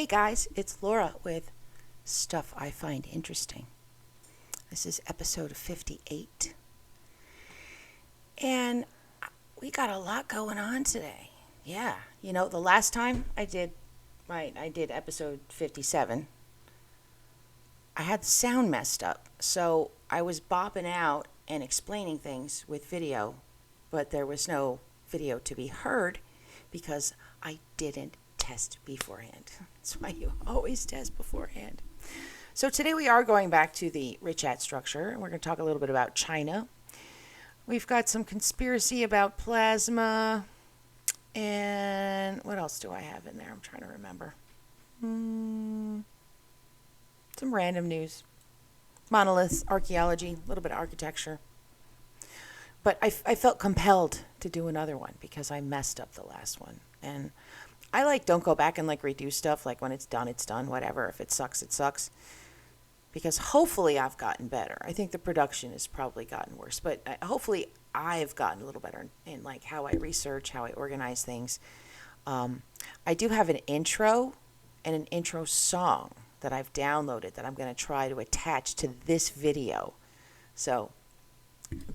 Hey guys, it's Laura with Stuff I Find Interesting. This is episode 58. And we got a lot going on today. Yeah, the last time I did episode 57, I had the sound messed up. So I was bopping out and explaining things with video, but there was no video to be heard because I didn't test beforehand. That's why you always test beforehand. So today we are going back to the rich at structure, and we're going to talk a little bit about China. We've got some conspiracy about plasma, and what else do I have in there? I'm trying to remember. Some random news. Monoliths, archaeology, a little bit of architecture. But I felt compelled to do another one because I messed up the last one. And I don't go back and redo stuff. When it's done, whatever. If it sucks, it sucks. Because hopefully I've gotten better. I think the production has probably gotten worse. But hopefully I've gotten a little better in how I research, how I organize things. I do have an intro and an intro song that I've downloaded that I'm going to try to attach to this video. So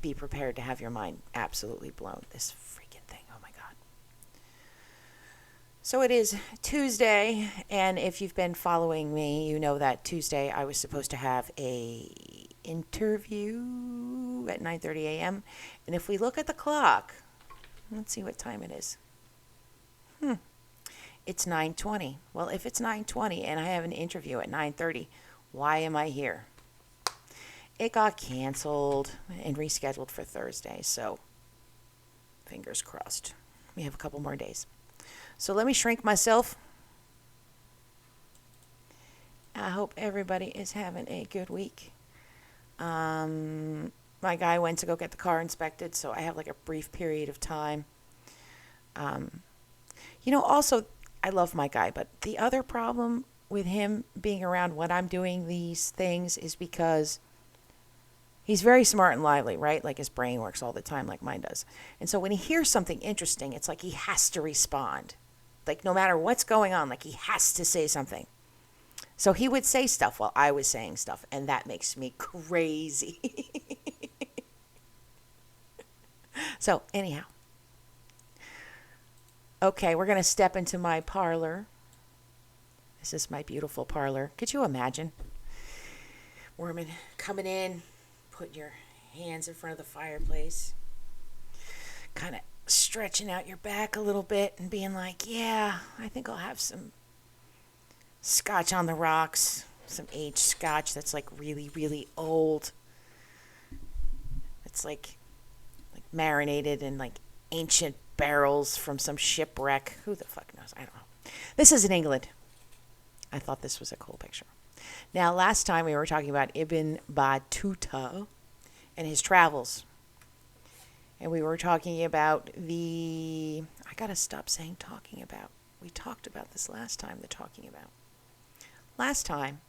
be prepared to have your mind absolutely blown. This freaking thing. Oh my God. So it is Tuesday, and if you've been following me, you know that Tuesday I was supposed to have a interview at 9:30 a.m. And if we look at the clock, let's see what time it is. It's 9:20. Well, if it's 9:20 and I have an interview at 9:30, why am I here? It got canceled and rescheduled for Thursday, so fingers crossed. We have a couple more days. So let me shrink myself. I hope everybody is having a good week. My guy went to go get the car inspected, so I have a brief period of time. Also, I love my guy, but the other problem with him being around when I'm doing these things is because he's very smart and lively, right? His brain works all the time like mine does. And so when he hears something interesting, it's he has to respond. No matter what's going on, he has to say something. So he would say stuff while I was saying stuff, and that makes me crazy. So anyhow. Okay, we're going to step into my parlor. This is my beautiful parlor. Could you imagine? Woman coming in, putting your hands in front of the fireplace, kind of stretching out your back a little bit and being yeah, I think I'll have some scotch on the rocks, some aged scotch that's really, really old. It's marinated in ancient barrels from some shipwreck. Who the fuck knows? I don't know. This is in England. I thought this was a cool picture. Now, last time we were talking about Ibn Battuta and his travels. And we were talking about I gotta stop saying talking about. We talked about this last time, the talking about. Last time,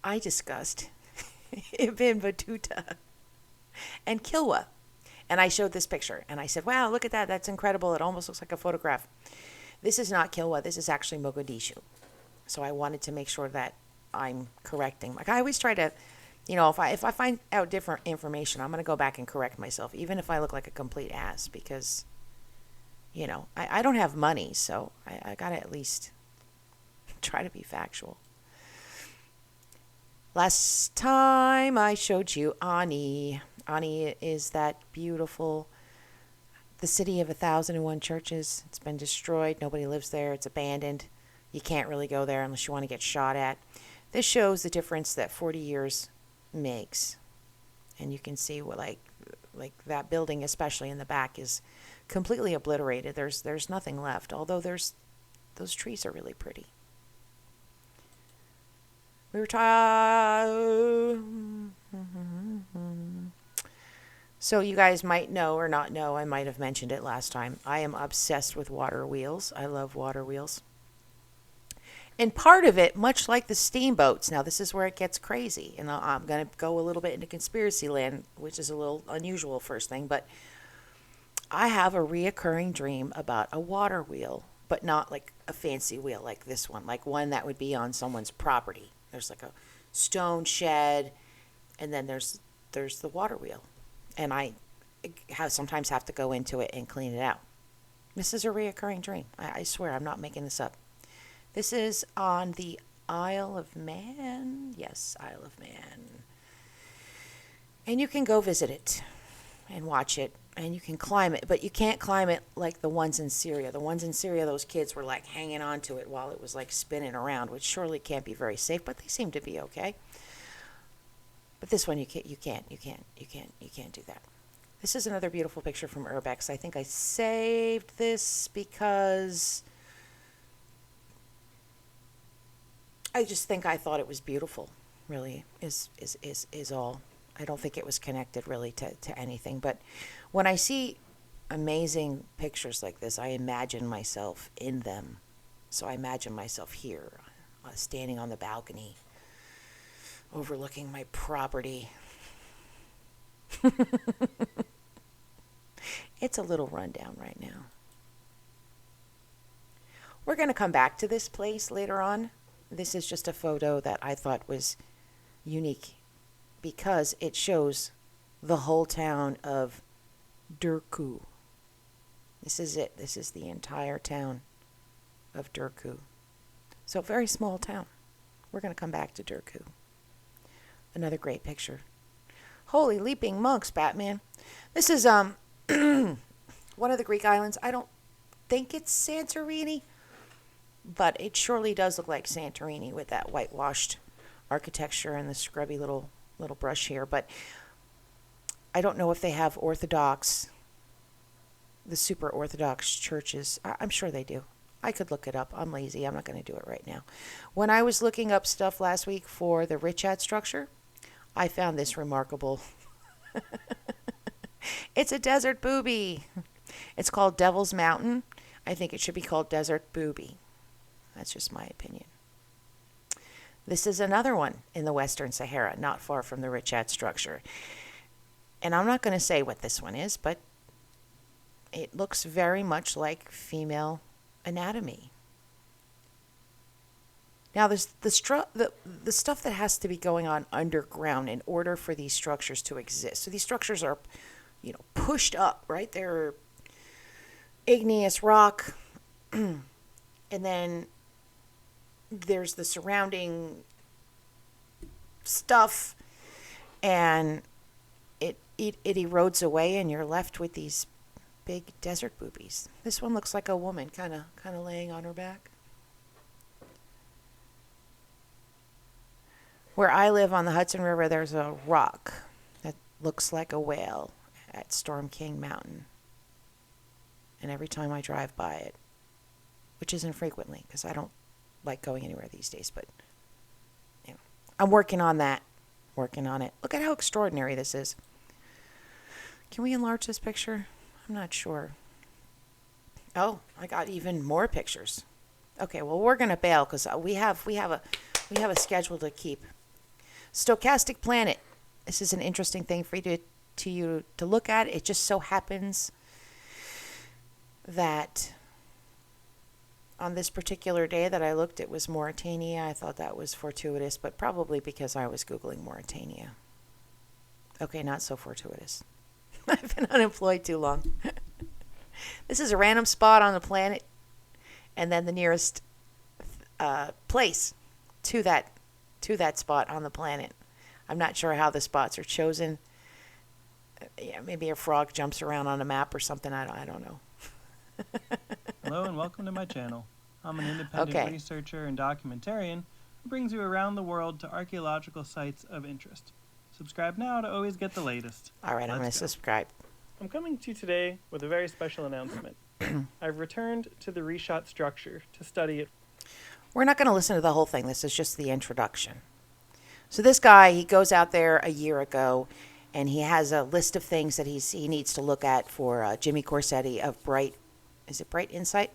I discussed Ibn Battuta and Kilwa. And I showed this picture. And I said, wow, look at that. That's incredible. It almost looks like a photograph. This is not Kilwa. This is actually Mogadishu. So I wanted to make sure that I'm correcting. I always try to, if I find out different information, I'm going to go back and correct myself, even if I look like a complete ass, because, I don't have money, so I got to at least try to be factual. Last time I showed you Ani. Ani is that beautiful, the city of 1,001 churches. It's been destroyed. Nobody lives there. It's abandoned. You can't really go there unless you want to get shot at. This shows the difference that 40 years makes. And you can see what that building, especially in the back, is completely obliterated. There's nothing left, although those trees are really pretty. We were talking. So you guys might know or not know, I might have mentioned it last time. I am obsessed with water wheels. I love water wheels. And part of it, much like the steamboats, now this is where it gets crazy. And I'm going to go a little bit into conspiracy land, which is a little unusual first thing. But I have a reoccurring dream about a water wheel but not like a fancy wheel like this one, like one that would be on someone's property. There's like a stone shed, and then there's the water wheel, and I sometimes have to go into it and clean it out. This is a reoccurring dream. I swear, I'm not making this up. This is on the Isle of Man. Yes, Isle of Man. And you can go visit it and watch it, and you can climb it, but you can't climb it like the ones in Syria. The ones in Syria, those kids were like hanging on to it while it was like spinning around, which surely can't be very safe, but they seem to be okay. But this one, you can't do that. This is another beautiful picture from Urbex. I think I saved this because I just think I thought it was beautiful, really, is all. I don't think it was connected really to anything. But when I see amazing pictures like this, I imagine myself in them. So I imagine myself here, standing on the balcony, overlooking my property. It's a little rundown right now. We're going to come back to this place later on. This is just a photo that I thought was unique because it shows the whole town of Turku. This is it. This is the entire town of Turku. So, very small town. We're going to come back to Turku. Another great picture. Holy leaping monks, Batman. This is one of the Greek islands. I don't think it's Santorini, but it surely does look like Santorini with that whitewashed architecture and the scrubby little brush here. But I don't know if they have the super Orthodox churches. I'm sure they do. I could look it up. I'm lazy. I'm not going to do it right now. When I was looking up stuff last week for the Richat structure, I found this remarkable. It's a desert booby. It's called Devil's Mountain. I think it should be called Desert Booby. That's just my opinion. This is another one in the Western Sahara, not far from the Richat structure. And I'm not going to say what this one is, but it looks very much like female anatomy. Now, there's the stuff that has to be going on underground in order for these structures to exist. So these structures are, pushed up, right? They're igneous rock, and then there's the surrounding stuff, and it erodes away, and you're left with these big desert boobies. This one looks like a woman, kind of laying on her back. Where I live on the Hudson River, there's a rock that looks like a whale at Storm King Mountain. And every time I drive by it, which isn't frequently because I don't like going anywhere these days, but I'm working on that. Working on it. Look at how extraordinary this is. Can we enlarge this picture? I'm not sure. Oh, I got even more pictures. Okay, well, we're going to bail because we have a schedule to keep. Stochastic planet. This is an interesting thing for you to look at. It just so happens that on this particular day that I looked, it was Mauritania. I thought that was fortuitous, but probably because I was Googling Mauritania. Okay, not so fortuitous. I've been unemployed too long. This is a random spot on the planet, and then the nearest place to that spot on the planet. I'm not sure how the spots are chosen. Yeah, maybe a frog jumps around on a map or something. I don't know. Hello and welcome to my channel. I'm an independent researcher and documentarian who brings you around the world to archaeological sites of interest. Subscribe now to always get the latest. All right, I'm going to subscribe. I'm coming to you today with a very special announcement. I've returned to the Richat structure to study it. We're not going to listen to the whole thing. This is just the introduction. So this guy, he goes out there a year ago, and he has a list of things that he needs to look at for Jimmy Corsetti of Bright Insight?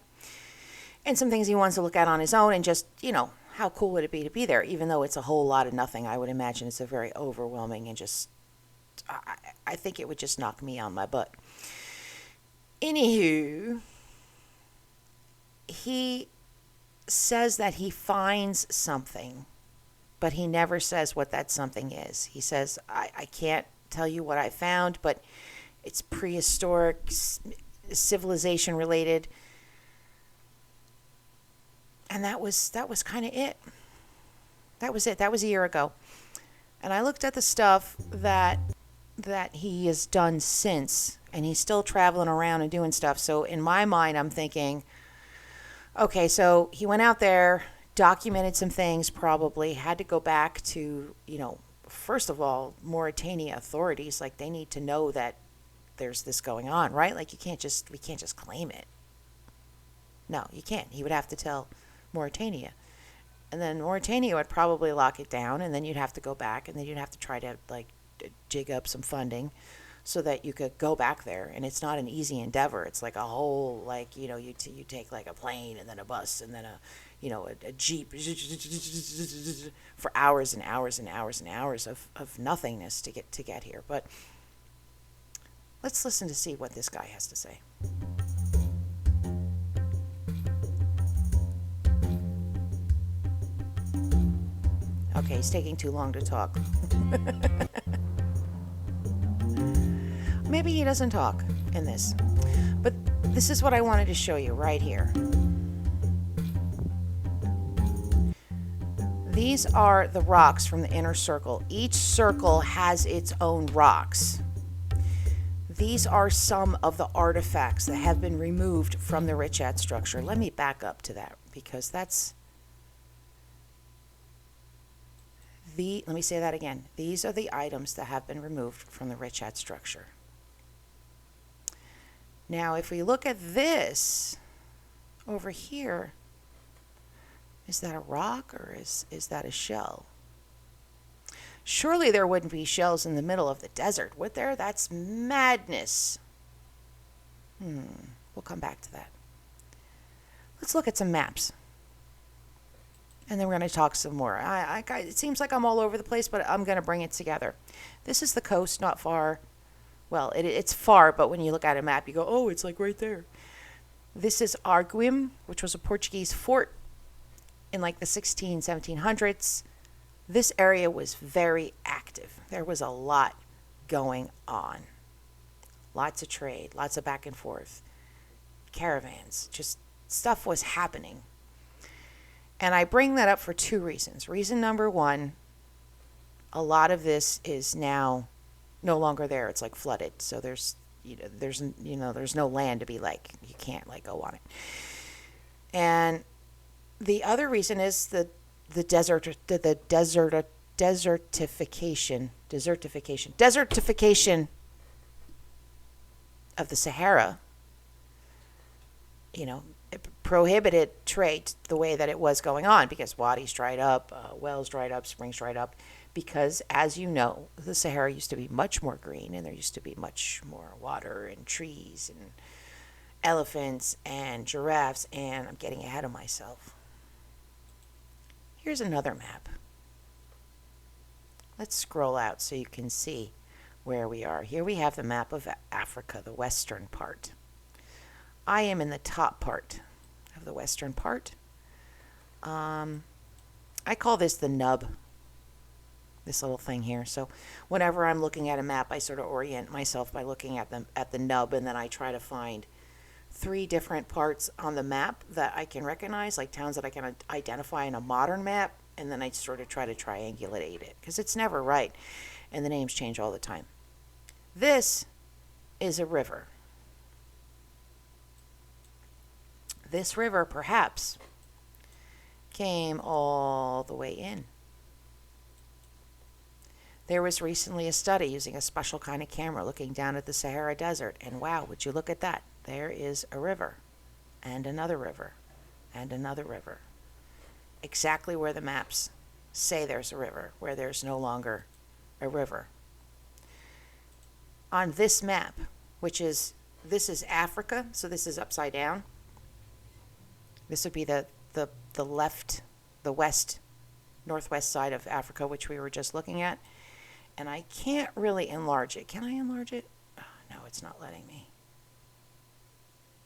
And some things he wants to look at on his own, and just, how cool would it be to be there? Even though it's a whole lot of nothing, I would imagine it's a very overwhelming and just, I think it would just knock me on my butt. Anywho, he says that he finds something, but he never says what that something is. He says, I can't tell you what I found, but it's prehistoric, civilization related. And that was kind of it. That was it. That was a year ago. And I looked at the stuff that he has done since, and he's still traveling around and doing stuff. So in my mind, I'm thinking, okay, so he went out there, documented some things, probably had to go back to, first of all, Mauritania authorities. Like, they need to know that there's this going on, right? Like, we can't just claim it. No, you can't. He would have to tell Mauritania. And then Mauritania would probably lock it down, and then you'd have to go back, and then you'd have to try to, jig up some funding so that you could go back there. And it's not an easy endeavor. It's like a whole, you take like a plane and then a bus and then a Jeep for hours and hours and hours and hours of nothingness to get here. But let's listen to see what this guy has to say. Okay, he's taking too long to talk. Maybe he doesn't talk in this. But this is what I wanted to show you right here. These are the rocks from the inner circle. Each circle has its own rocks. These are some of the artifacts that have been removed from the Richat structure. Let me back up to that, because let me say that again. These are the items that have been removed from the Richat structure. Now, if we look at this over here, is that a rock or is that a shell? Surely there wouldn't be shells in the middle of the desert, would there? That's madness. We'll come back to that. Let's look at some maps. And then we're going to talk some more. It seems like I'm all over the place, but I'm going to bring it together. This is the coast, not far. Well, it's far, but when you look at a map, you go, oh, it's like right there. This is Arguim, which was a Portuguese fort in like the 1700s. This area was very active. There was a lot going on. Lots of trade, lots of back and forth. Caravans, just stuff was happening. And I bring that up for two reasons. Reason number one, a lot of this is now no longer there. It's like flooded. So there's no land to be like, you can't go on it. And the other reason is the desertification of the Sahara. It prohibited trade the way that it was going on, because wadis dried up, wells dried up, springs dried up, because, as you know, the Sahara used to be much more green, and there used to be much more water and trees and elephants and giraffes, and I'm getting ahead of myself. Here's another map. Let's scroll out so you can see where we are. Here we have the map of Africa, the western part. I am in the top part of the western part. I call this the nub, this little thing here. So whenever I'm looking at a map, I sort of orient myself by looking at the nub, and then I try to find 3 different parts on the map that I can recognize, like towns that I can identify in a modern map, and then I sort of try to triangulate it, because it's never right, and the names change all the time. This is a river. This river, perhaps, came all the way in. There was recently a study using a special kind of camera looking down at the Sahara Desert, and wow, would you look at that? There is a river, and another river, and another river. Exactly where the maps say there's a river, where there's no longer a river. On this map, this is Africa, so this is upside down. This would be the left, the west, northwest side of Africa, which we were just looking at. And I can't really enlarge it. Can I enlarge it? Oh, no, it's not letting me.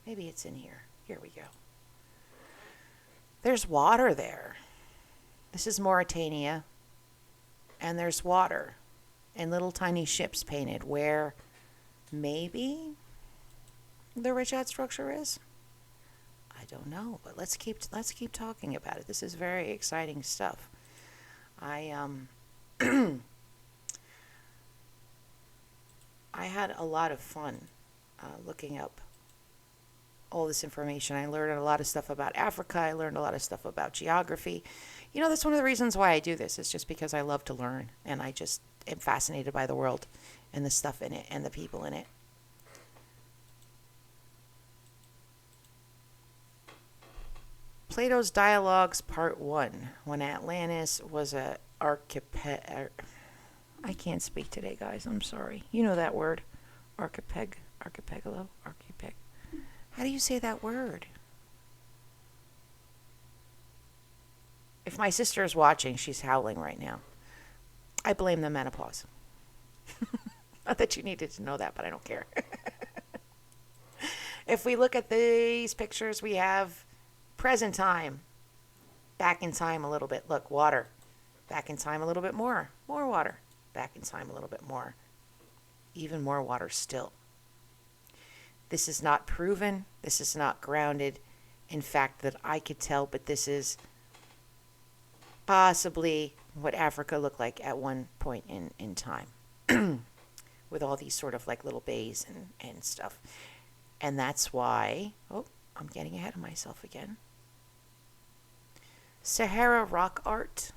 Maybe it's in here. Here we go. There's water there. This is Mauritania, and there's water and little tiny ships painted where maybe the Richat structure is. I don't know, but let's keep talking about it. This is very exciting stuff. I I had a lot of fun looking up all this information. I learned a lot of stuff about Africa. I learned a lot of stuff about geography. You know, that's one of the reasons why I do this. It's just because I love to learn, and I just am fascinated by the world and the stuff in it and the people in it. Plato's Dialogues, Part 1. When Atlantis was a archipelago. I can't speak today, guys. I'm sorry. You know that word. Archipelago? How do you say that word? If my sister is watching, she's howling right now. I blame the menopause. Not that you needed to know that, but I don't care. If we look at these pictures, we have present time. Back in time a little bit. Look, water. Back in time a little bit more. More water. Back in time a little bit more. Even more water still. This is not proven. This is not grounded in fact that I could tell, but this is possibly what Africa looked like at one point in time. With all these sort of like little bays and stuff. And that's why, I'm getting ahead of myself again. Sahara rock art.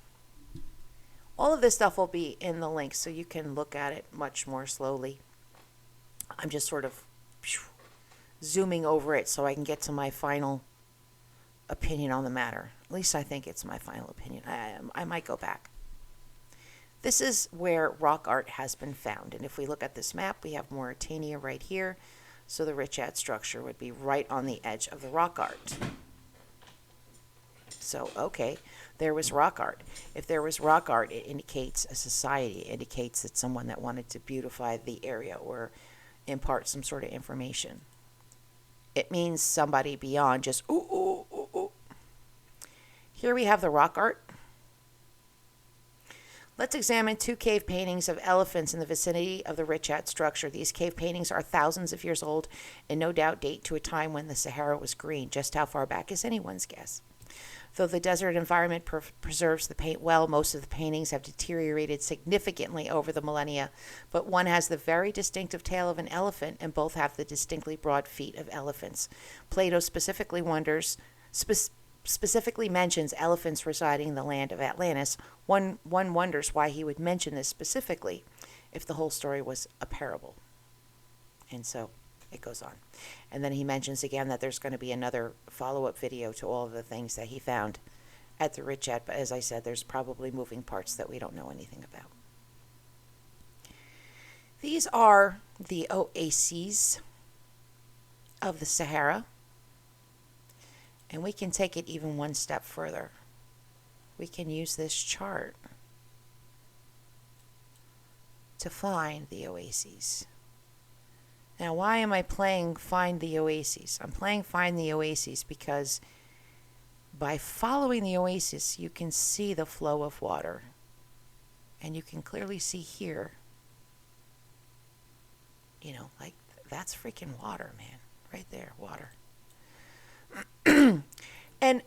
All of this stuff will be in the link so you can look at it much more slowly. I'm just sort of zooming over it so I can get to my final opinion on the matter. At least I think it's my final opinion. I might go back. This is where rock art has been found. And if we look at this map, we have Mauritania right here. So the Richat structure would be right on the edge of the rock art. So, okay, there was rock art. If there was rock art, it indicates a society. It indicates that someone that wanted to beautify the area or impart some sort of information. It means somebody beyond just, ooh, ooh, ooh, ooh. Here we have the rock art. Let's examine 2 cave paintings of elephants in the vicinity of the Richat structure. These cave paintings are thousands of years old and no doubt date to a time when the Sahara was green. Just how far back is anyone's guess. Though the desert environment preserves the paint well, most of the paintings have deteriorated significantly over the millennia, but one has the very distinctive tail of an elephant, and both have the distinctly broad feet of elephants. Plato specifically mentions elephants residing in the land of Atlantis. One wonders why he would mention this specifically if the whole story was a parable. And so it goes on. And then he mentions again that there's going to be another follow-up video to all of the things that he found at the Richat. But as I said, there's probably moving parts that we don't know anything about. These are the oases of the Sahara. And we can take it even one step further. We can use this chart to find the oases. Now, why am I playing Find the Oases? I'm playing Find the Oases because by following the oasis, you can see the flow of water. And you can clearly see here, like that's freaking water, man. Right there, water. And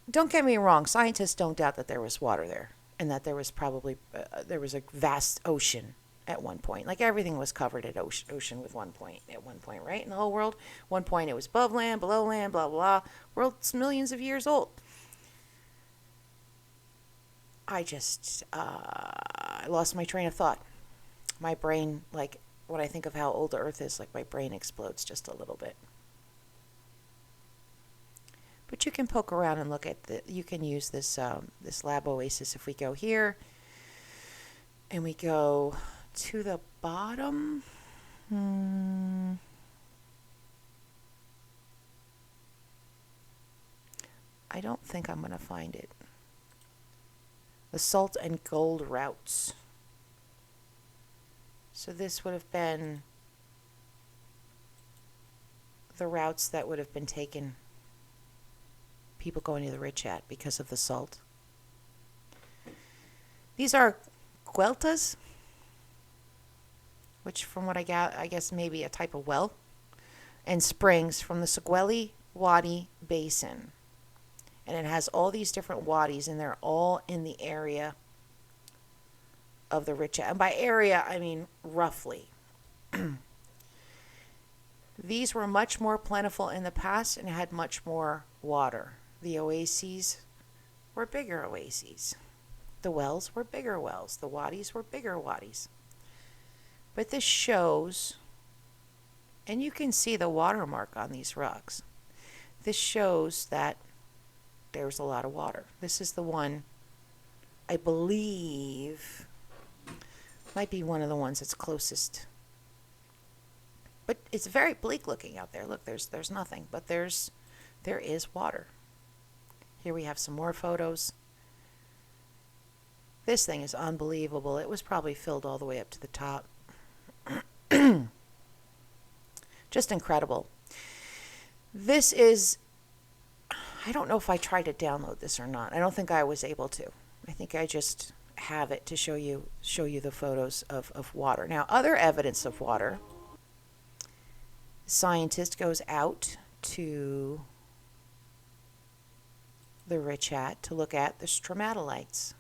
don't get me wrong, scientists don't doubt that there was water there and that there was probably there was a vast ocean at one point. Like everything was covered at ocean at one point, right? In the whole world, one point it was above land, below land, blah, blah, blah. World's millions of years old. I just, I lost my train of thought. My brain, like, when I think of how old the Earth is, like, my brain explodes just a little bit. But you can poke around and look at you can use this, this lab oasis. If we go here, and we go to the bottom, I don't think I'm going to find it. The salt and gold routes. So this would have been the routes that would have been taken. people going to the Richat because of the salt. These are gueltas, which from what I got, I guess maybe a type of well, and springs from the Segueli Wadi Basin. And it has all these different wadis, and they're all in the area of the Richat. And by area, I mean roughly. These were much more plentiful in the past and had much more water. The oases were bigger oases. The wells were bigger wells. The wadis were bigger wadis. But this shows, and you can see the watermark on these rocks. This shows that there's a lot of water. This is the one, I believe, might be one of the ones that's closest. But it's very bleak looking out there. Look, there's nothing, but there is water. Here we have some more photos. This thing is unbelievable. It was probably filled all the way up to the top. Just incredible. This is, I don't know if I tried to download this or not. I don't think I was able to. I think I just have it to show you the photos of water. Now, other evidence of water. Scientist goes out to the Richat to look at the stromatolites.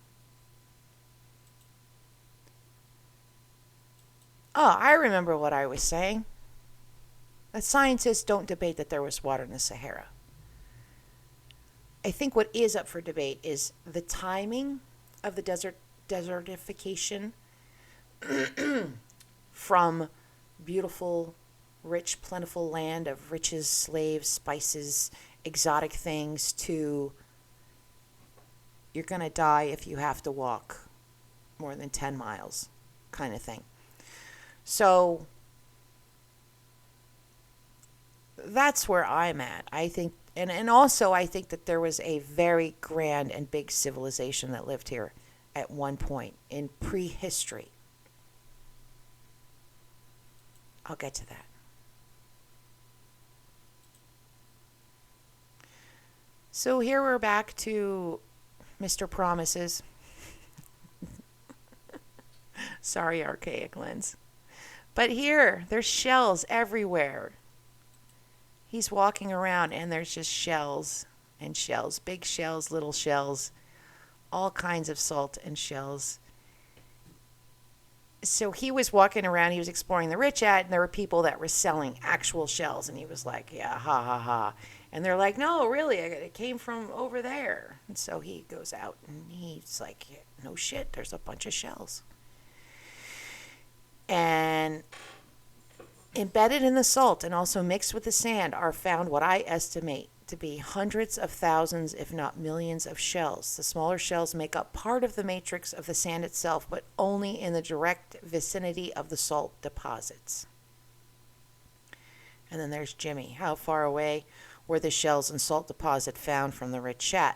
Oh, I remember what I was saying. The scientists don't debate that there was water in the Sahara. I think what is up for debate is the timing of the desertification from beautiful, rich, plentiful land of riches, slaves, spices, exotic things to you're going to die if you have to walk more than 10 miles kind of thing. So that's where I'm at. I think, and also I think that there was a very grand and big civilization that lived here at one point in prehistory. I'll get to that. So here we're back to Mr. Promises. Sorry, archaic lens. But here, there's shells everywhere. He's walking around and there's just shells and shells. Big shells, little shells, all kinds of salt and shells. So he was walking around, he was exploring the Richat, and there were people that were selling actual shells. And he was like, yeah, ha, ha, ha. And they're like, no, really, it came from over there. And so he goes out and he's like, no shit, there's a bunch of shells. And embedded in the salt and also mixed with the sand are found what I estimate to be hundreds of thousands, if not millions, of shells. The smaller shells make up part of the matrix of the sand itself, but only in the direct vicinity of the salt deposits. And then there's Jimmy. How far away were the shells and salt deposit found from the Richat?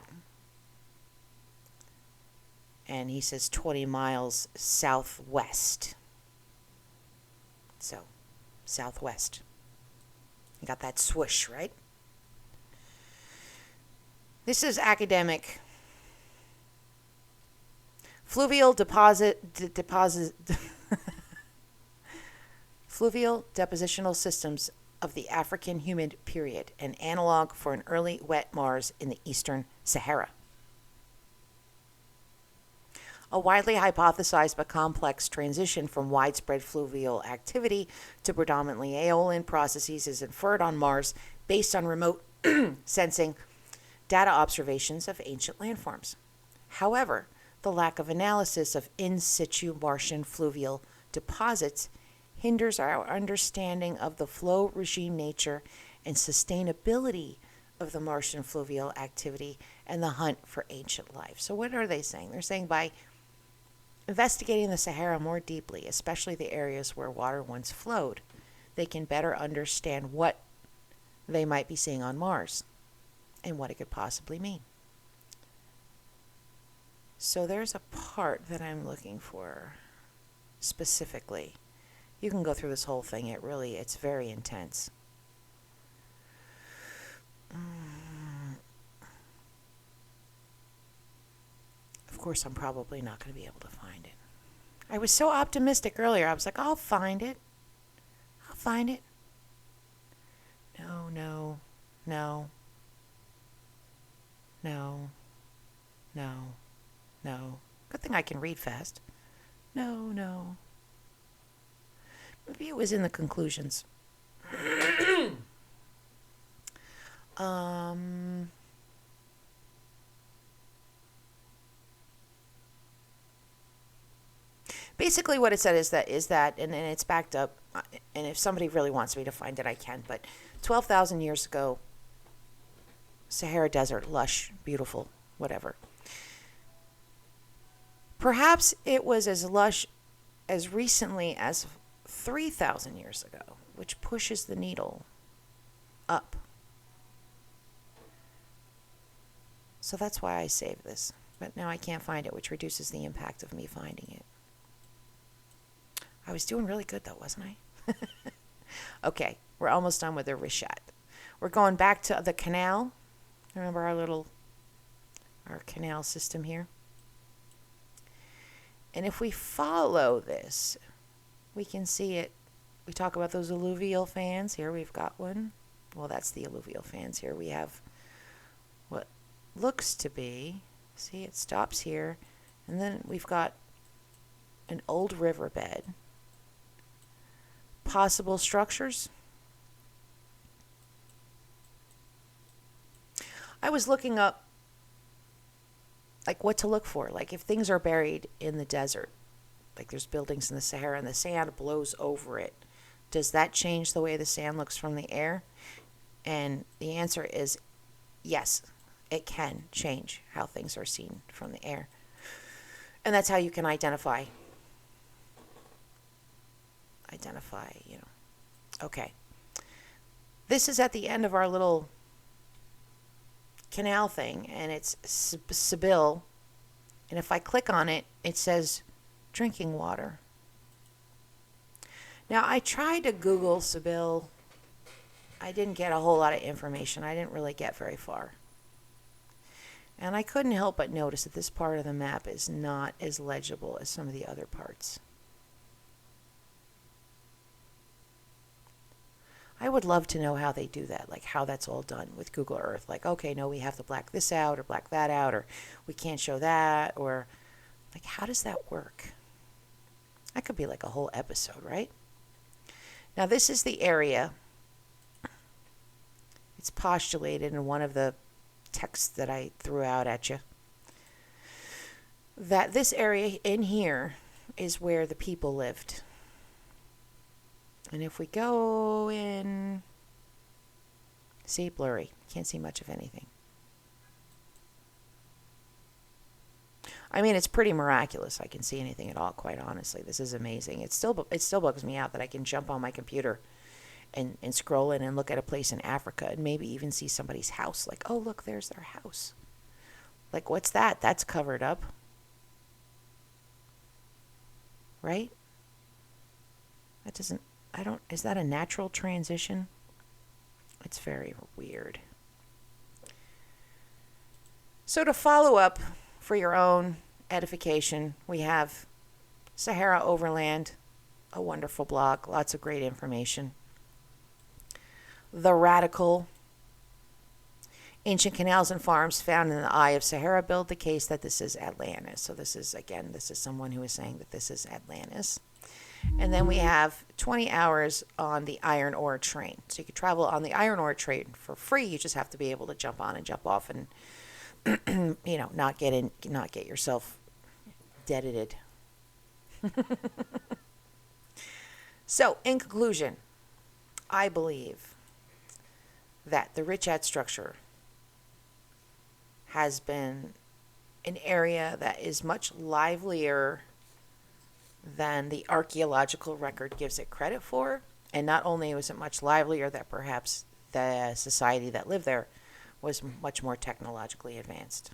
And he says 20 miles southwest. So, southwest. You got that swoosh, right? This is academic. Fluvial fluvial depositional systems of the African humid period, an analog for an early wet Mars in the eastern Sahara. A widely hypothesized but complex transition from widespread fluvial activity to predominantly aeolian processes is inferred on Mars based on remote sensing data observations of ancient landforms. However, the lack of analysis of in situ Martian fluvial deposits hinders our understanding of the flow regime nature and sustainability of the Martian fluvial activity and the hunt for ancient life. So what are they saying? They're saying by investigating the Sahara more deeply, especially the areas where water once flowed, they can better understand what they might be seeing on Mars and what it could possibly mean. So there's a part that I'm looking for specifically. You can go through this whole thing. It's very intense. course, I'm probably not going to be able to find it. I was so optimistic earlier. I was like, I'll find it. I'll find it. No, no, no, no, no, no. Good thing I can read fast. No, no. Maybe it was in the conclusions. Basically what it said is that, and it's backed up, and if somebody really wants me to find it, I can, but 12,000 years ago, Sahara Desert, lush, beautiful, whatever. Perhaps it was as lush as recently as 3,000 years ago, which pushes the needle up. So that's why I saved this. But now I can't find it, which reduces the impact of me finding it. I was doing really good, though, wasn't I? Okay, we're almost done with the Rishat. We're going back to the canal. Remember our canal system here? And if we follow this, we can see it. We talk about those alluvial fans. Here we've got one. Well, that's the alluvial fans. Here we have what looks to be, see, it stops here, and then we've got an old riverbed. Possible structures. I was looking up like what to look for, like if things are buried in the desert, like there's buildings in the Sahara and the sand blows over it, does that change the way the sand looks from the air? And the answer is yes, it can change how things are seen from the air. And that's how you can identify, Okay. This is at the end of our little canal thing, and it's Sibyl. And if I click on it, it says drinking water. Now, I tried to Google Sibyl. I didn't get a whole lot of information. I didn't really get very far. And I couldn't help but notice that this part of the map is not as legible as some of the other parts. I would love to know how they do that, like how that's all done with Google Earth. Like, okay, no, we have to black this out or black that out, or we can't show that, or like, how does that work? That could be like a whole episode, right? Now, this is the area. It's postulated in one of the texts that I threw out at you, that this area in here is where the people lived. And if we go in, see, blurry, can't see much of anything. I mean, it's pretty miraculous. I can see anything at all, quite honestly. This is amazing. It still bugs me out that I can jump on my computer and scroll in and look at a place in Africa and maybe even see somebody's house. Like, oh, look, there's their house. Like, what's that? That's covered up. Right? That doesn't... is that a natural transition? It's very weird. So to follow up for your own edification, we have Sahara Overland, a wonderful blog, lots of great information. The Radical, ancient canals and farms found in the eye of Sahara build the case that this is Atlantis. So this is someone who is saying that this is Atlantis. And then we have 20 hours on the iron ore train. So you can travel on the iron ore train for free. You just have to be able to jump on and jump off and, not get yourself deaded. So, in conclusion, I believe that the Richat structure has been an area that is much livelier than the archaeological record gives it credit for. And not only was it much livelier, that perhaps the society that lived there was much more technologically advanced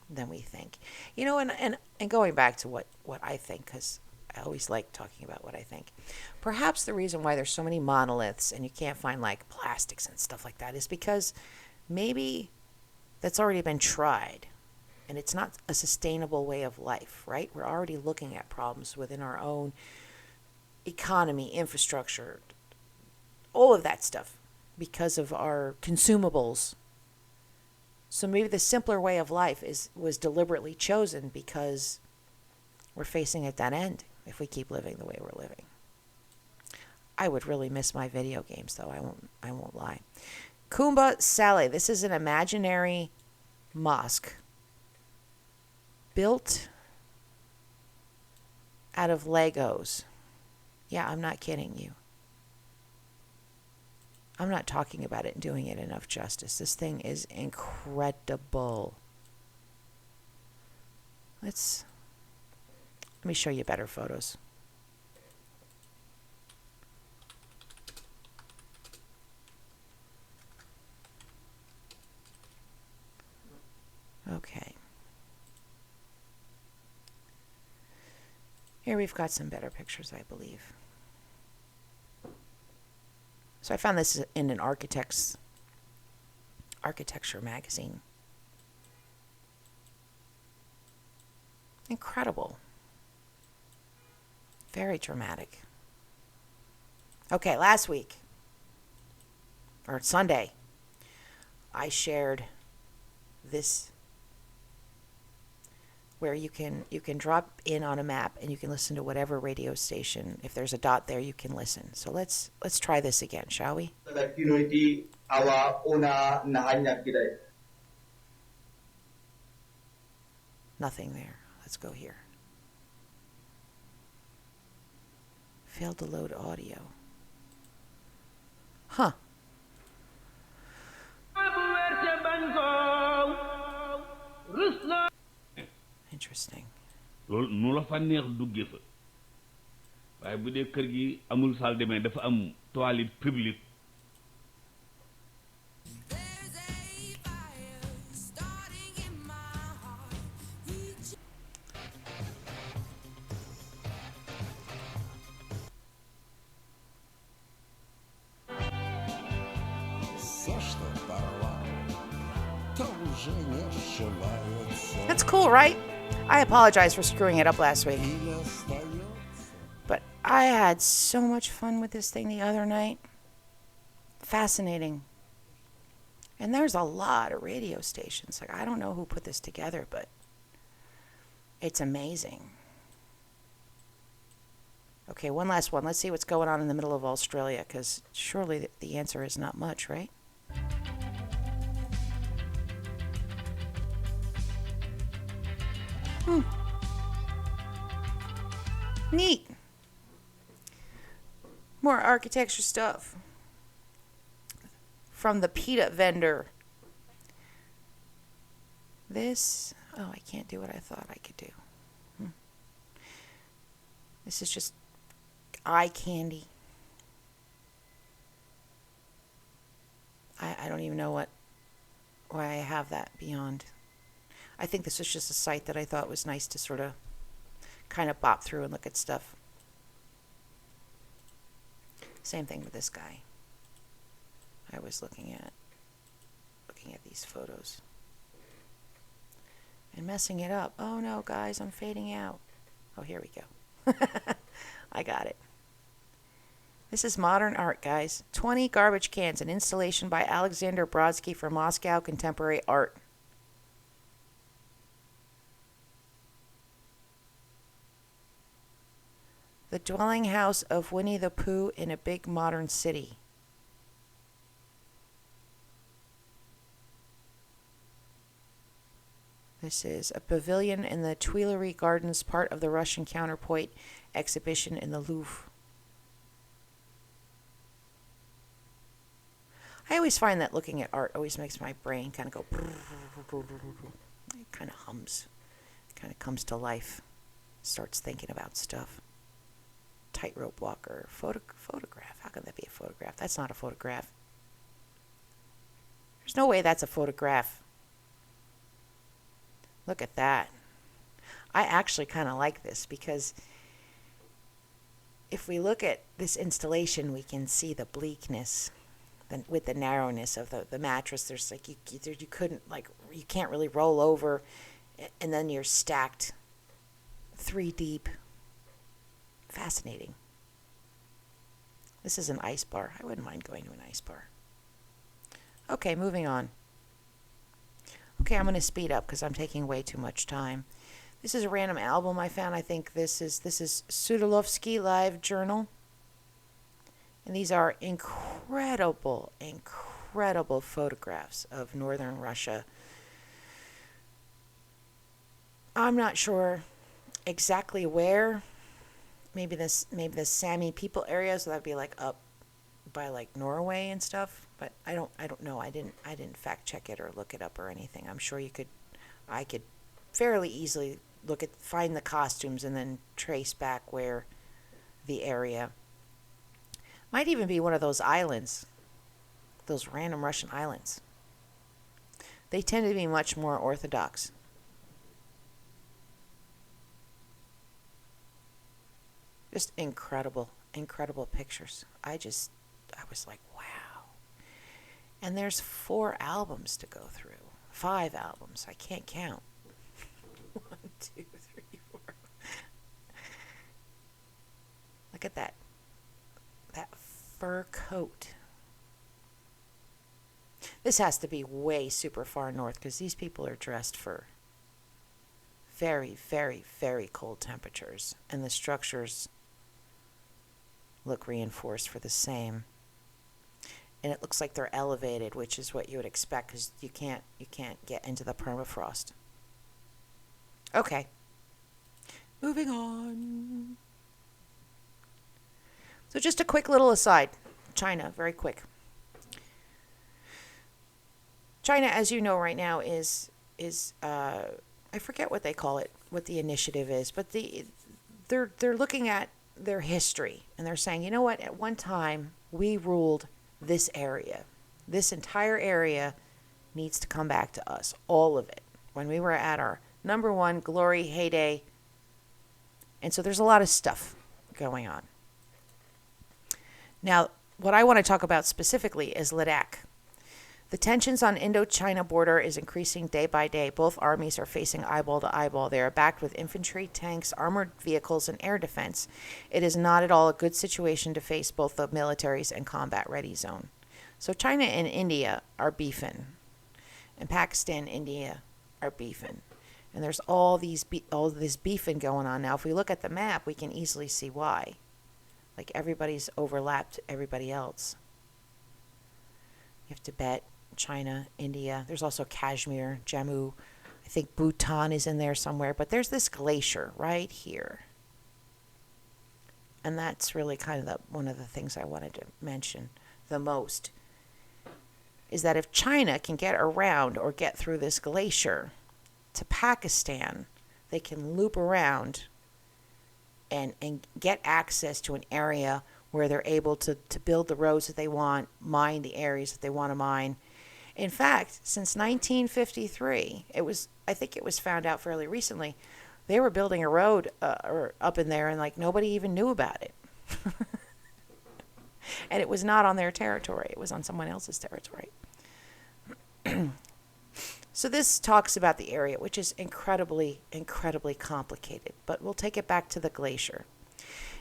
than we think. And going back to what I think, because I always like talking about what I think. Perhaps the reason why there's so many monoliths and you can't find like plastics and stuff like that is because maybe that's already been tried And it's not a sustainable way of life, right? We're already looking at problems within our own economy, infrastructure, all of that stuff because of our consumables. So maybe the simpler way of life was deliberately chosen because we're facing a dead end if we keep living the way we're living. I would really miss my video games, though. I won't lie. Kumba Saleh. This is an imaginary mosque built out of Legos. Yeah, I'm not kidding you. I'm not talking about it and doing it enough justice. This thing is incredible. Let me show you better photos. Okay. Here we've got some better pictures, I believe. So I found this in an architecture magazine. Incredible. Very dramatic. Okay, last week, or Sunday, I shared this where you can drop in on a map and you can listen to whatever radio station. If there's a dot there, you can listen. So let's try this again, shall we? Nothing there. Let's go here. Failed to load audio. Huh. Interesting. loolu nu la fa neex duggee fa waaye bu dee kër gi amul salle de bain dafa am toilette publique. That's cool, right? I apologize for screwing it up last week. But I had so much fun with this thing the other night. Fascinating. And there's a lot of radio stations. Like, I don't know who put this together, but it's amazing. Okay, one last one. Let's see what's going on in the middle of Australia, because surely the answer is not much, right? Neat. More architecture stuff. From the pita vendor. This, I can't do what I thought I could do. This is just eye candy. I don't even know why I have that beyond. I think this was just a site that I thought was nice to sort of kind of bop through and look at stuff. Same thing with this guy. I was looking at these photos and messing it up. Oh no, guys, I'm fading out. Oh, here we go. I got it. This is modern art, guys. 20 garbage cans, an installation by Alexander Brodsky for Moscow Contemporary Art. The dwelling house of Winnie the Pooh in a big modern city. This is a pavilion in the Tuileries Gardens, part of the Russian counterpoint exhibition in the Louvre. I always find that looking at art always makes my brain kind of go. It kind of hums. It kind of comes to life. Starts thinking about stuff. Tightrope walker. Photograph. How can that be a photograph? That's not a photograph. There's no way that's a photograph. Look at that. I actually kind of like this because if we look at this installation, we can see the bleakness with the narrowness of the mattress. There's like you couldn't, like, you can't really roll over, and then you're stacked 3 deep. Fascinating. This is an ice bar. I wouldn't mind going to an ice bar. Okay, moving on. Okay, I'm going to speed up because I'm taking way too much time. This is a random album I found. I think this is Sudalovsky Live Journal. And these are incredible photographs of northern Russia. I'm not sure exactly where. Maybe the Sami people area, so that'd be like up by like Norway and stuff. But I don't know. I didn't fact check it or look it up or anything. I'm sure I could fairly easily find the costumes and then trace back where the area. Might even be one of those islands, those random Russian islands. They tend to be much more orthodox. Just incredible pictures. I was like, wow. And there's 4 albums to go through. 5 albums. I can't count. 1, 2, 3, 4. Look at that. That fur coat. This has to be way super far north because these people are dressed for very, very, very cold temperatures. And the structures look reinforced for the same. And it looks like they're elevated, which is what you would expect because you can't get into the permafrost. Okay. Moving on. So just a quick little aside. China, very quick. China, as you know right now, is I forget what they call it, what the initiative is, but they're looking at their history and they're saying, you know what, at one time we ruled this area. This entire area needs to come back to us, all of it, when we were at our number 1 glory heyday. And so there's a lot of stuff going on. Now, what I want to talk about specifically is Ladakh. The tensions on Indo-China border is increasing day by day. Both armies are facing eyeball to eyeball. They are backed with infantry, tanks, armored vehicles, and air defense. It is not at all a good situation to face both the militaries and combat-ready zone. So China and India are beefing, and Pakistan and India are beefing. And there's all this beefing going on. Now, if we look at the map, we can easily see why. Like, everybody's overlapped everybody else. You have Tibet, China, India. There's also Kashmir, Jammu. I think Bhutan is in there somewhere. But there's this glacier right here. And that's really kind of one of the things I wanted to mention the most. Is that if China can get around or get through this glacier to Pakistan, they can loop around and get access to an area where they're able to build the roads that they want, mine the areas that they want to mine. In fact, since 1953, I think it was found out fairly recently, they were building a road up in there and like nobody even knew about it. And it was not on their territory. It was on someone else's territory. So this talks about the area, which is incredibly complicated. But we'll take it back to the glacier.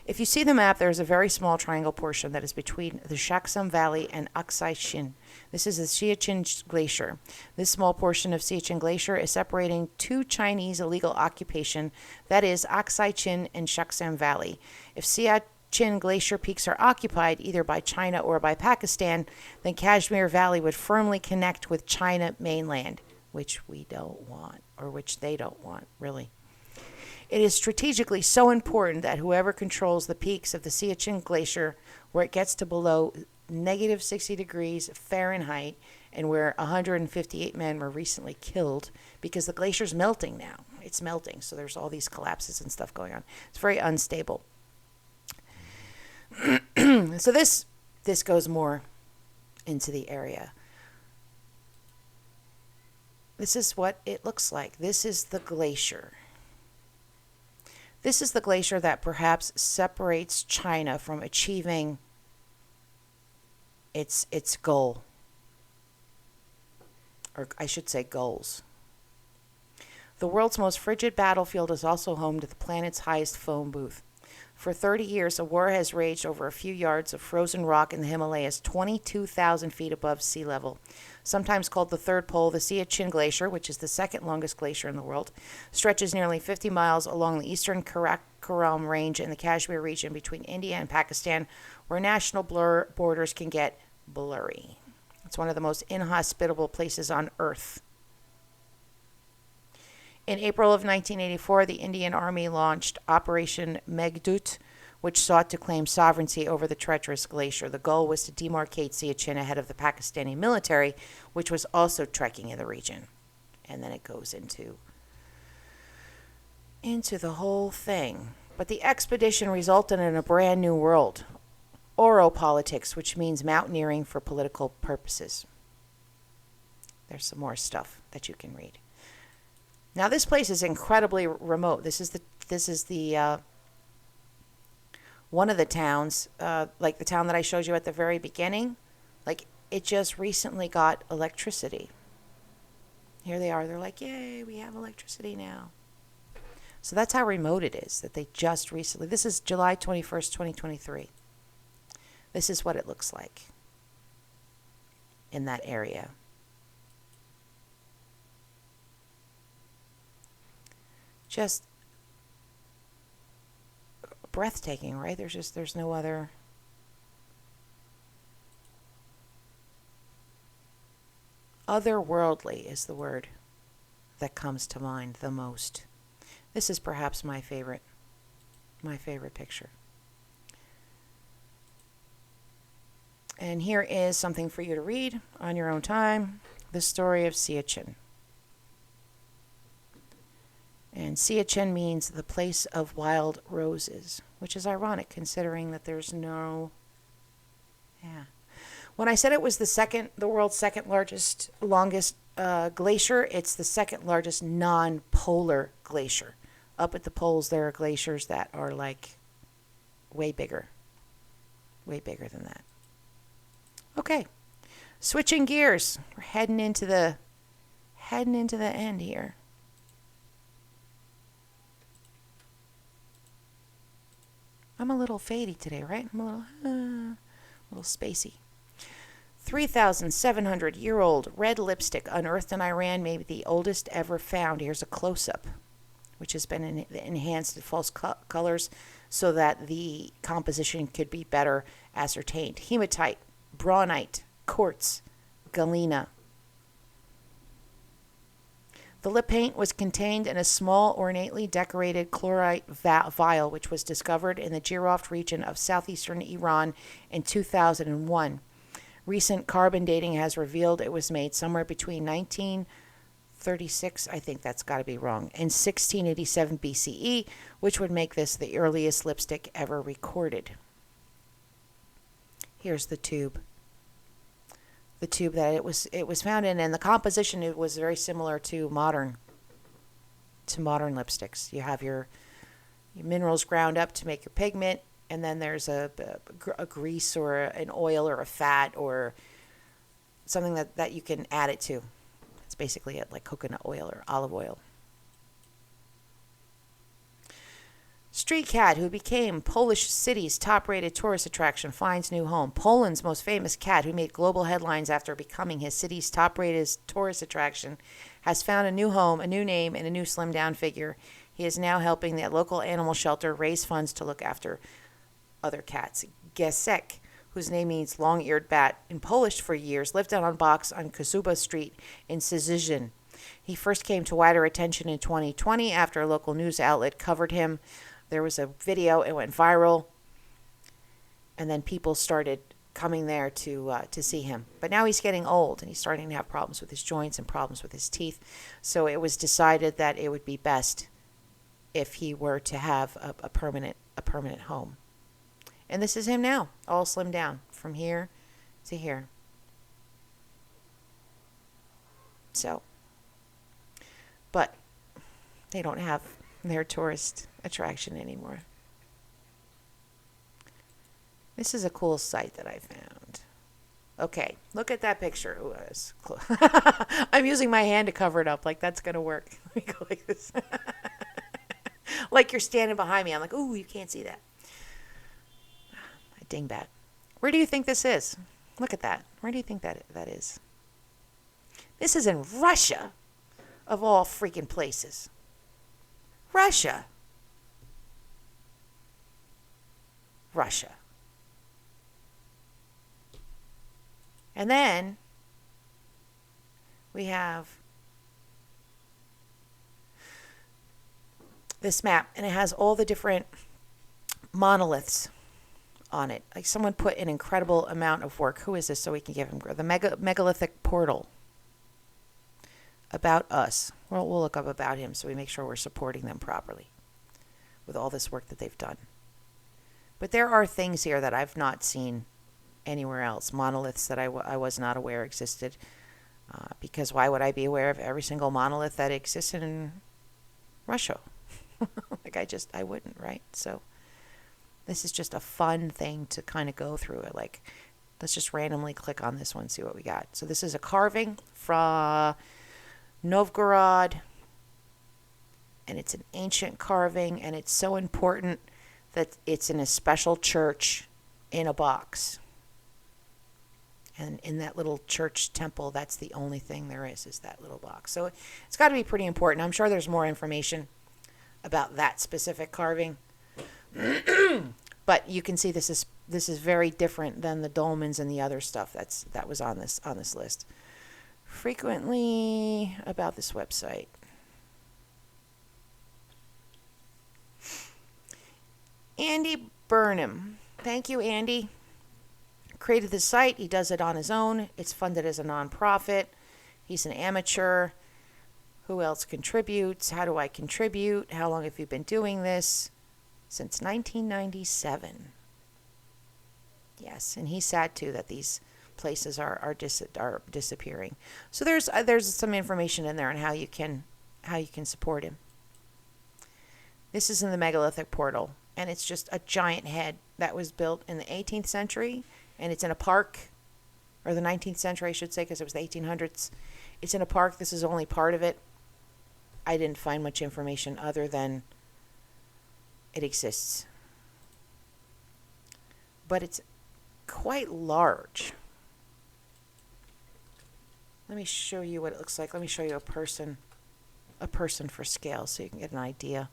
If you see the map, there's a very small triangle portion that is between the Shaksam Valley and Aksai Chin. This is the Siachen Glacier. This small portion of Siachen Glacier is separating 2 Chinese illegal occupation, that is Aksai Chin and Shaksam Valley. If Siachen Glacier peaks are occupied either by China or by Pakistan, then Kashmir Valley would firmly connect with China mainland, which we don't want, or which they don't want, really. It is strategically so important that whoever controls the peaks of the Siachen Glacier, where it gets to below negative 60 degrees Fahrenheit, and where 158 men were recently killed, because the glacier's melting now. It's melting, so there's all these collapses and stuff going on. It's very unstable. So this goes more into the area. This is what it looks like. This is the glacier. This is the glacier that perhaps separates China from achieving its goal. Or I should say goals. The world's most frigid battlefield is also home to the planet's highest phone booth. For 30 years, a war has raged over a few yards of frozen rock in the Himalayas, 22,000 feet above sea level. Sometimes called the third pole, the Siachen Glacier, which is the second longest glacier in the world, stretches nearly 50 miles along the eastern Karakoram Range in the Kashmir region between India and Pakistan, where national borders can get blurry. It's one of the most inhospitable places on Earth. In April of 1984, the Indian Army launched Operation Meghdoot, which sought to claim sovereignty over the treacherous glacier. The goal was to demarcate Siachen ahead of the Pakistani military, which was also trekking in the region. And then it goes into the whole thing. But the expedition resulted in a brand new world, oropolitics, which means mountaineering for political purposes. There's some more stuff that you can read. Now this place is incredibly remote. This is the one of the towns, like the town that I showed you at the very beginning. Like, it just recently got electricity. Here they are. They're like, yay, we have electricity now. So that's how remote it is, that they just recently. This is July 21st, 2023. This is what it looks like in that area. Just breathtaking, right? There's no other. Otherworldly is the word that comes to mind the most. This is perhaps my favorite picture. And here is something for you to read on your own time. The story of Siachen. And Siachen means the place of wild roses, which is ironic considering that there's no. Yeah. When I said it was the world's second longest glacier, it's the second largest non-polar glacier. Up at the poles, there are glaciers that are like way bigger than that. Okay, switching gears. We're heading into the end here. I'm a little fadey today, right? I'm a little spacey. 3,700-year-old red lipstick unearthed in Iran may be the oldest ever found. Here's a close-up, which has been enhanced with false colors so that the composition could be better ascertained. Hematite, braunite, quartz, galena. The lip paint was contained in a small, ornately decorated chlorite vial, which was discovered in the Jiroft region of southeastern Iran in 2001. Recent carbon dating has revealed it was made somewhere between 1936, I think that's got to be wrong, and 1687 BCE, which would make this the earliest lipstick ever recorded. Here's the tube. The tube that it was found in, and the composition, it was very similar to modern lipsticks. You have your minerals ground up to make your pigment, and then there's a grease or an oil or a fat or something that you can add it to. It's basically like coconut oil or olive oil. Street cat who became Polish city's top-rated tourist attraction finds new home. Poland's most famous cat, who made global headlines after becoming his city's top-rated tourist attraction, has found a new home, a new name, and a new slimmed-down figure. He is now helping the local animal shelter raise funds to look after other cats. Gesek, whose name means long-eared bat in Polish for years, lived out on box on Kozuba Street in Szczecin. He first came to wider attention in 2020 after a local news outlet covered him. There was a video, it went viral, and then people started coming there to see him. But now he's getting old, and he's starting to have problems with his joints and problems with his teeth. So it was decided that it would be best if he were to have a permanent home. And this is him now, all slimmed down from here to here. So, but they don't have their tourist attraction anymore. This is a cool site that I found. Okay, look at that picture. Ooh, I'm using my hand to cover it up. Like, that's going to work. Let me go like this. Like you're standing behind me. I'm like, ooh, you can't see that. I dingbat. Where do you think this is? Look at that. Where do you think that is? This is in Russia, of all freaking places. Russia. Russia. And then we have this map, and it has all the different monoliths on it. Like, someone put an incredible amount of work. Who is this? So we can give him the megalithic portal. About us. Well, we'll look up about him so we make sure we're supporting them properly with all this work that they've done. But there are things here that I've not seen anywhere else. Monoliths that I was not aware existed. Because why would I be aware of every single monolith that exists in Russia? Like, I wouldn't, right? So this is just a fun thing to kind of go through it. Like, let's just randomly click on this one, see what we got. So this is a carving from Novgorod, and it's an ancient carving, and it's so important that it's in a special church in a box. And in that little church temple, that's the only thing there is that little box. So it's got to be pretty important. I'm sure there's more information about that specific carving. But you can see this is very different than the dolmens and the other stuff that was on this list. Frequently about this website. Andy Burnham. Thank you, Andy. Created the site. He does it on his own. It's funded as a nonprofit. He's an amateur. Who else contributes? How do I contribute? How long have you been doing this? Since 1997. Yes, and he's sad too that these places are disappearing. So there's some information in there on how you can support him. This is in the megalithic portal, and it's just a giant head that was built in the 18th century, and it's in a park, or the 19th century, I should say, because it was the 1800s. It's in a park. This is only part of it. I didn't find much information other than it exists. But it's quite large. Let me show you what it looks like. Let me show you a person for scale so you can get an idea.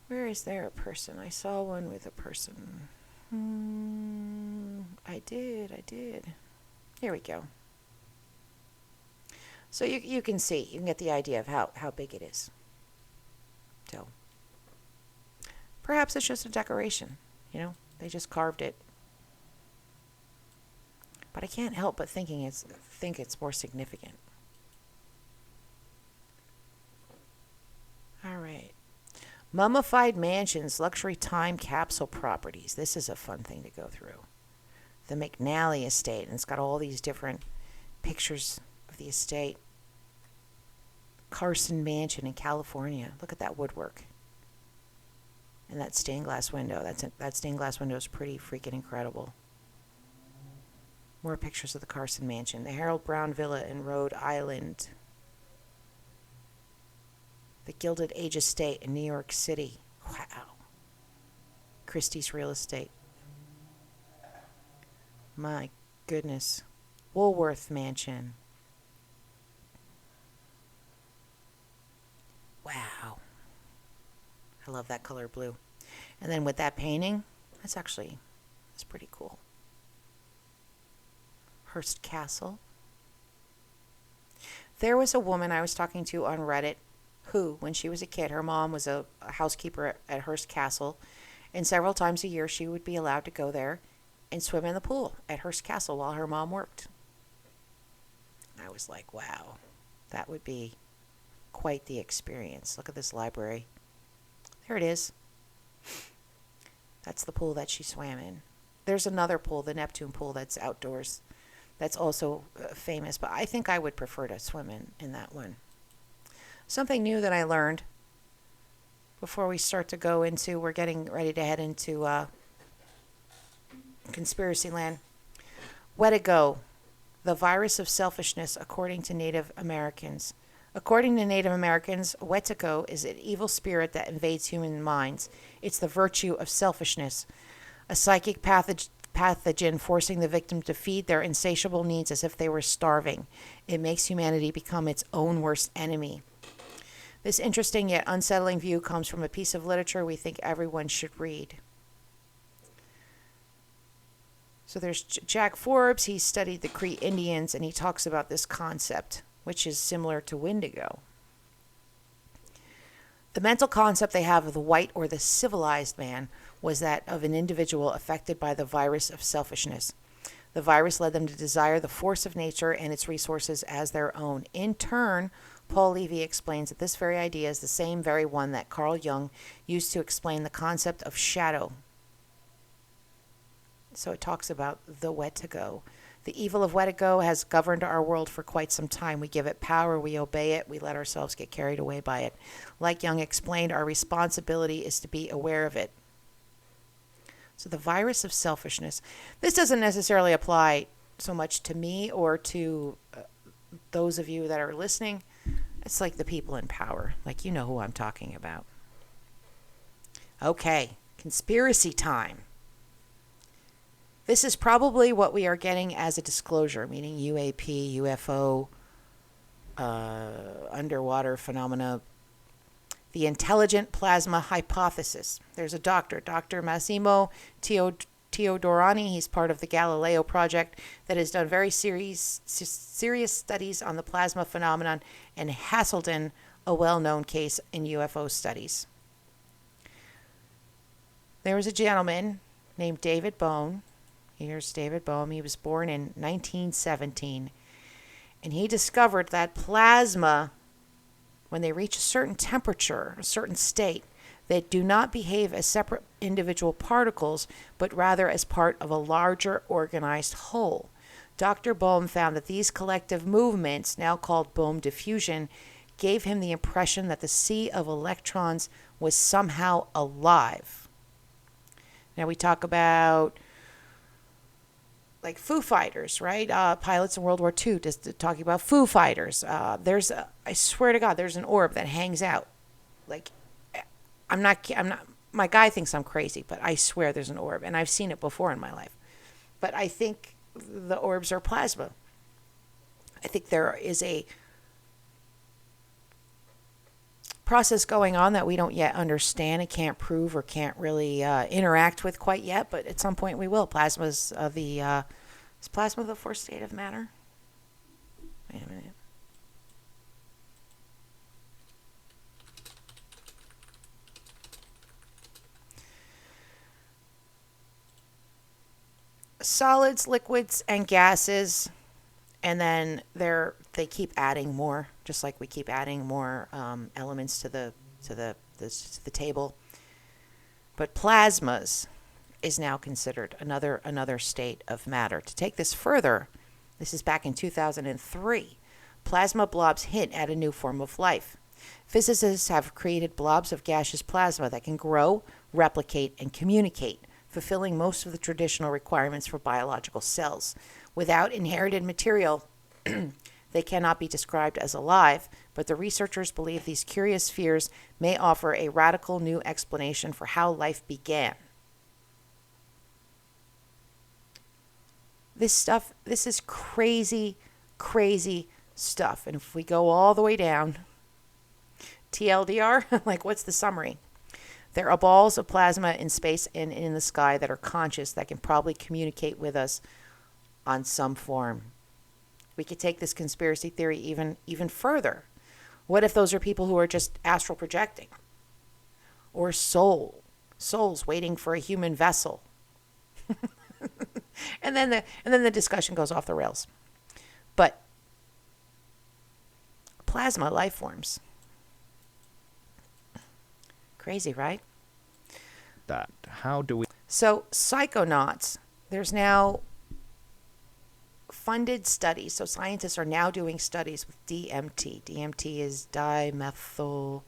Where is there a person? I saw one with a person. I did. Here we go. So you can see, you can get the idea of how big it is. So perhaps it's just a decoration, they just carved it. But I can't help but think it's more significant. All right. Mummified mansions, luxury time capsule properties. This is a fun thing to go through. The McNally estate, and it's got all these different pictures of the estate. Carson Mansion in California. Look at that woodwork. And that stained glass window. That stained glass window is pretty freaking incredible. More pictures of the Carson Mansion. The Harold Brown Villa in Rhode Island. The Gilded Age Estate in New York City. Wow. Christie's Real Estate. My goodness. Woolworth Mansion. Wow. I love that color blue. And then with that painting, that's pretty cool. Hearst Castle. There was a woman I was talking to on Reddit who, when she was a kid, her mom was a housekeeper at Hearst Castle, and several times a year she would be allowed to go there and swim in the pool at Hearst Castle while her mom worked. I was like, wow, that would be quite the experience. Look at this library. There it is. That's the pool that she swam in. There's another pool, the Neptune pool, that's outdoors. That's also famous, but I think I would prefer to swim in that one. Something new that I learned before we start to go into, we're getting ready to head into conspiracy land. Wetigo, the virus of selfishness, according to Native Americans. According to Native Americans, Wetigo is an evil spirit that invades human minds. It's the virtue of selfishness, a psychic pathogen forcing the victim to feed their insatiable needs as if they were starving. It makes humanity become its own worst enemy. This interesting yet unsettling view comes from a piece of literature we think everyone should read. So there's Jack Forbes. He studied the Cree Indians, and he talks about this concept, which is similar to Wendigo. The mental concept they have of the white or the civilized man was that of an individual affected by the virus of selfishness. The virus led them to desire the force of nature and its resources as their own. In turn, Paul Levy explains that this very idea is the same very one that Carl Jung used to explain the concept of shadow. So it talks about the Wetigo. The evil of Wetigo has governed our world for quite some time. We give it power, we obey it, we let ourselves get carried away by it. Like Jung explained, our responsibility is to be aware of it. So the virus of selfishness. This doesn't necessarily apply so much to me or to those of you that are listening. It's like the people in power. Like, you know who I'm talking about. Okay, conspiracy time. This is probably what we are getting as a disclosure, meaning UAP, UFO, underwater phenomena. The intelligent plasma hypothesis. There's a doctor, Dr. Massimo Teodorani. He's part of the Galileo project that has done very serious studies on the plasma phenomenon, and Hasselden, a well-known case in UFO studies. There was a gentleman named David Bohm. Here's David Bohm. He was born in 1917. And he discovered that plasma, when they reach a certain temperature, a certain state, they do not behave as separate individual particles, but rather as part of a larger organized whole. Dr. Bohm found that these collective movements, now called Bohm diffusion, gave him the impression that the sea of electrons was somehow alive. Now we talk about like Foo Fighters, right? Pilots in World War II, just talking about Foo Fighters. I swear to God, there's an orb that hangs out. Like, I'm not, my guy thinks I'm crazy, but I swear there's an orb, and I've seen it before in my life. But I think the orbs are plasma. I think there is a process going on that we don't yet understand and can't prove or can't really interact with quite yet, but at some point we will. Is plasma the fourth state of matter? Wait a minute. Solids, liquids, and gases, and then they keep adding more, just like we keep adding more elements to the table. But plasmas is now considered another state of matter. To take this further, this is back in 2003. Plasma blobs hint at a new form of life. Physicists have created blobs of gaseous plasma that can grow, replicate, and communicate, fulfilling most of the traditional requirements for biological cells. Without inherited material, they cannot be described as alive, but the researchers believe these curious spheres may offer a radical new explanation for how life began. This is crazy, crazy stuff. And if we go all the way down, TLDR, like what's the summary? There are balls of plasma in space and in the sky that are conscious, that can probably communicate with us on some form. We could take this conspiracy theory even further. What if those are people who are just astral projecting? Or souls waiting for a human vessel? and then the discussion goes off the rails. But plasma life forms. Crazy, right? How do we... So psychonauts, there's now funded studies. So scientists are now doing studies with DMT. DMT is dimethyl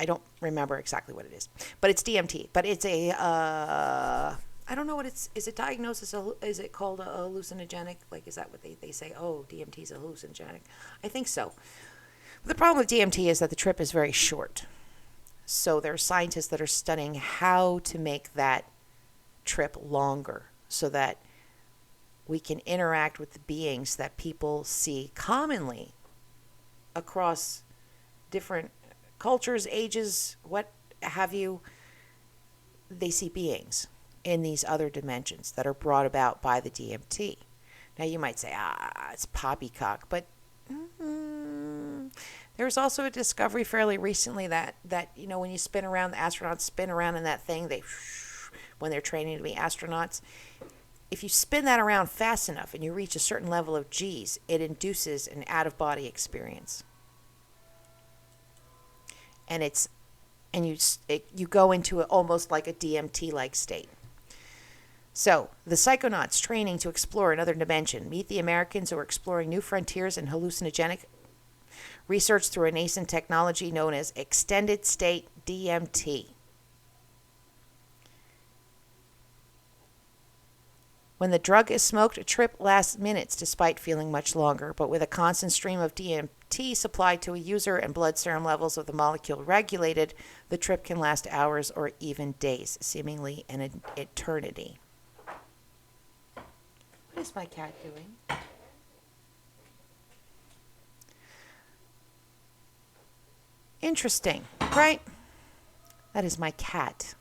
I don't remember exactly what it is, but it's DMT. But it's a I don't know what it's. Is it diagnosed as is it called a hallucinogenic? Like, is that what they say? Oh, DMT is a hallucinogenic. I think so. But the problem with DMT is that the trip is very short. So there are scientists that are studying how to make that trip longer so that we can interact with the beings that people see commonly across different cultures, ages, what have you. They see beings in these other dimensions that are brought about by the DMT. Now you might say, it's poppycock, but there was also a discovery fairly recently that when you spin around, the astronauts spin around in that thing, when they're training to be astronauts, if you spin that around fast enough and you reach a certain level of G's, it induces an out-of-body experience. And you go into almost like a DMT-like state. So, the psychonauts training to explore another dimension meet the Americans who are exploring new frontiers in hallucinogenic research through a nascent technology known as extended state DMT. When the drug is smoked, a trip lasts minutes despite feeling much longer, but with a constant stream of DMT supplied to a user and blood serum levels of the molecule regulated, the trip can last hours or even days, seemingly an eternity. What is my cat doing? Interesting, right? That is my cat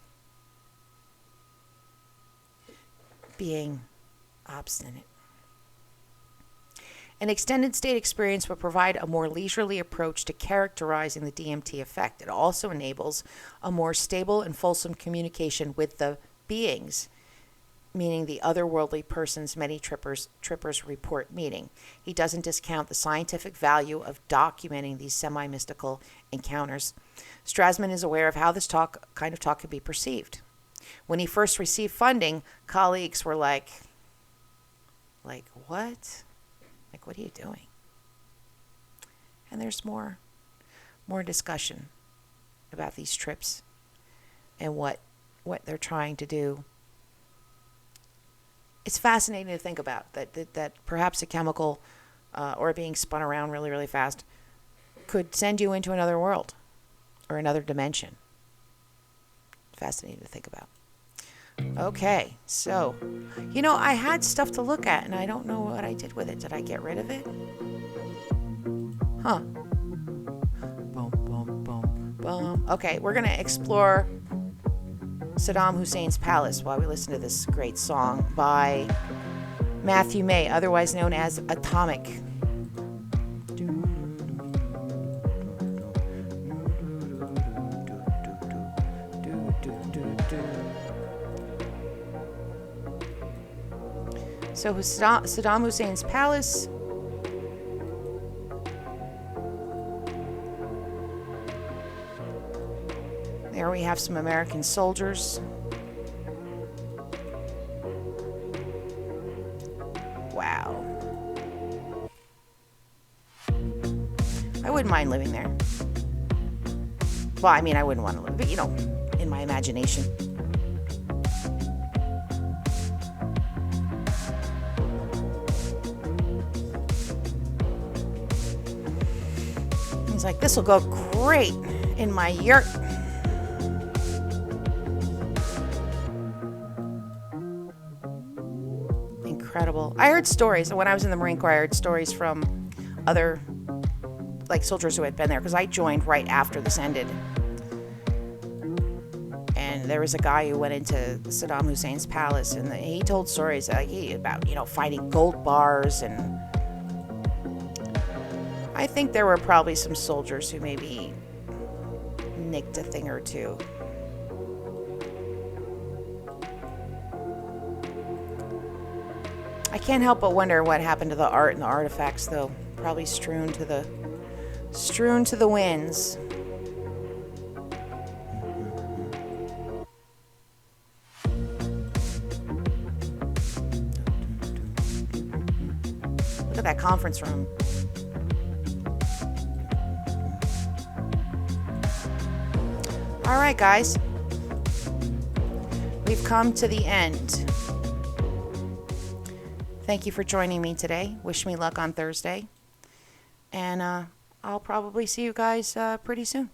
being obstinate. An extended state experience will provide a more leisurely approach to characterizing the DMT effect. It also enables a more stable and fulsome communication with the beings, meaning the otherworldly persons many trippers report meeting. He doesn't discount the scientific value of documenting these semi-mystical encounters. Strassman is aware of how this kind of talk can be perceived. When he first received funding, colleagues were like, what? Like, what are you doing? And there's more discussion about these trips and what they're trying to do. It's fascinating to think about that perhaps a chemical or being spun around really, really fast could send you into another world or another dimension. Fascinating to think about. Okay, so, I had stuff to look at, and I don't know what I did with it. Did I get rid of it? Huh. Boom, boom, boom, boom. Okay, we're going to explore Saddam Hussein's palace while we listen to this great song by Matthew May, otherwise known as Atomic. So Saddam Hussein's palace. There we have some American soldiers. Wow. I wouldn't mind living there. Well, I mean, I wouldn't want to live, but in my imagination. He's like, this will go great in my yurt. Incredible. I heard stories. When I was in the Marine Corps, I heard stories from other, soldiers who had been there, because I joined right after this ended. And there was a guy who went into Saddam Hussein's palace, and he told stories about, finding gold bars, and I think there were probably some soldiers who maybe nicked a thing or two. I can't help but wonder what happened to the art and the artifacts, though. Probably strewn to the winds. Look at that conference room. All right, guys. We've come to the end. Thank you for joining me today. Wish me luck on Thursday. And I'll probably see you guys pretty soon.